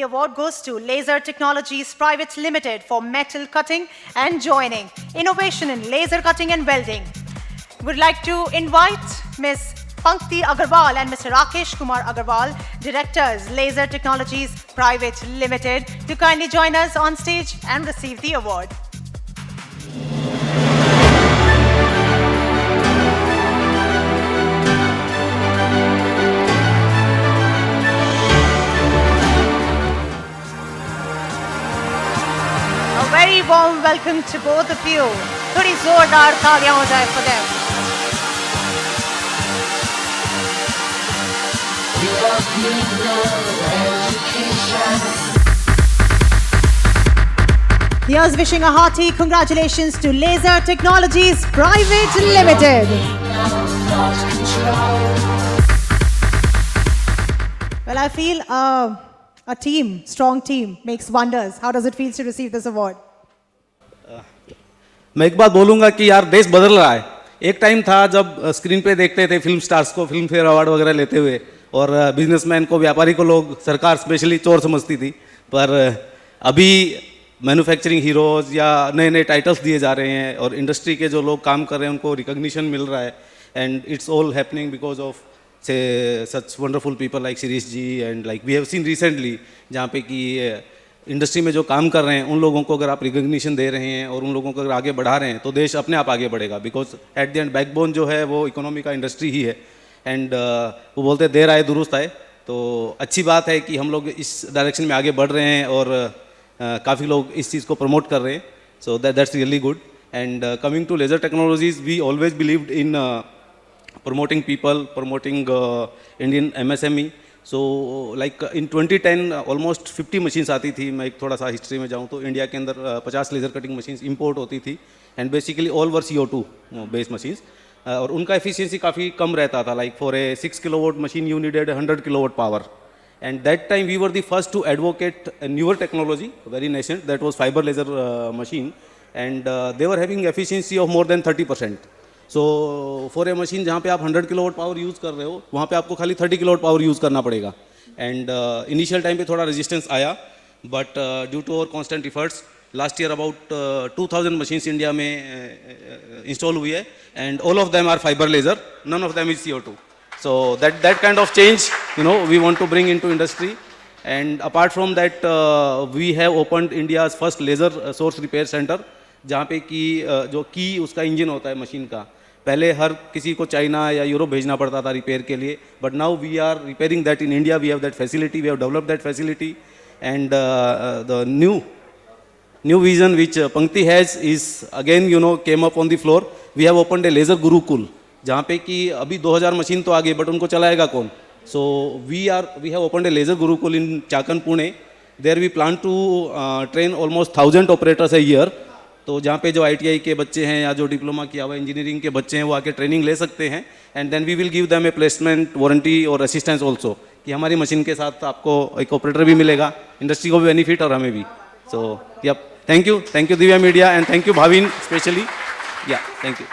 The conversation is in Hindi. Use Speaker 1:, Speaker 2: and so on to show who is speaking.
Speaker 1: The award goes to Laser Technologies Private Limited for metal cutting and joining, innovation in laser cutting and welding. We'd like to invite Ms. Pankti Agarwal and Mr. Rakesh Kumar Agarwal, Directors, Laser Technologies Private Limited, to kindly join us on stage and receive the award. A very warm welcome to both of you. थोड़ी जोरदार तालियां हो जाए for them. Here's wishing a hearty congratulations to Laser Technologies Private Limited. Well, I feel a team, strong team, makes wonders. How does it feel to receive this award?
Speaker 2: मैं एक बात बोलूँगा कि यार देश बदल रहा है. एक टाइम था जब स्क्रीन पे देखते थे फिल्म स्टार्स को फिल्म फेयर अवार्ड वगैरह लेते हुए, और बिजनेसमैन को, व्यापारी को लोग, सरकार स्पेशली चोर समझती थी. पर अभी मैन्युफैक्चरिंग हीरोज़ या नए नए टाइटल्स दिए जा रहे हैं, और इंडस्ट्री के जो लोग काम कर रहे हैं उनको रिकॉग्निशन मिल रहा है. And it's all happening because of say such wonderful people like Shirish ji, and like we have seen recently जहाँ पे कि इंडस्ट्री में जो काम कर रहे हैं उन लोगों को अगर आप रिकॉग्निशन दे रहे हैं और उन लोगों को अगर आगे बढ़ा रहे हैं तो देश अपने आप आगे बढ़ेगा. Because at the end backbone जो है वो इकोनॉमी का इंडस्ट्री ही है. एंड वो बोलते देर आए दुरुस्त आए. तो अच्छी बात है कि हम लोग इस डायरेक्शन में आगे बढ़ रहे हैं और काफ़ी लोग इस चीज़ को प्रमोट कर रहे हैं. So that's really good. And coming to laser technologies, we always believed in promoting people, promoting Indian MSME. So like in 2010 almost 50 machines आती थी. मैं एक थोड़ा सा हिस्ट्री में जाऊँ तो इंडिया के अंदर 50 लेज़र कटिंग मशीन्स इंपोर्ट होती थी, and basically all were CO2 based machines, और उनका एफिशिएंसी काफ़ी कम रहता था. Like for a 6 kilowatt machine you needed 100 kilowatt power. And that time we were the first to advocate a newer technology, very nascent, that was fiber laser machine, and they were having efficiency of more than 30%. So for a machine जहाँ पे आप 100 किलोवाट पावर यूज़ कर रहे हो वहाँ पे आपको खाली 30 किलोवाट पावर यूज़ करना पड़ेगा. एंड इनिशियल टाइम पे थोड़ा रेजिस्टेंस आया, but due to our constant efforts last year about 2000 machines India में इंस्टॉल हुई है, and all of them are fibre laser, none of them is CO2. So that kind of change we want to bring into industry. And apart from that we have opened India's first laser source repair centre, जहाँ पे कि जो की उसका इंजन होता है मशीन का, पहले हर किसी को चाइना या यूरोप भेजना पड़ता था रिपेयर के लिए, but now we are repairing that in India. We have that facility, we have developed that facility. And the new vision which Pankti has is again came up on the floor. We have opened a laser gurukul, जहाँ पे कि अभी 2000 मशीन तो आ गई, बट उनको चलाएगा कौन? So we have opened a laser gurukul in Chakan, Pune. There we plan to train almost 1000 operators a year. तो जहाँ पे जो ITI के बच्चे हैं या जो डिप्लोमा किया हुआ इंजीनियरिंग के बच्चे हैं वो आके ट्रेनिंग ले सकते हैं, and then we will give them a placement warranty और असिस्टेंस ऑल्सो, कि हमारी मशीन के साथ आपको एक ऑपरेटर भी मिलेगा, इंडस्ट्री को भी बेनिफिट और हमें भी. So yup, thank you Divya media, and thank you Bhavin specially. Yeah thank you.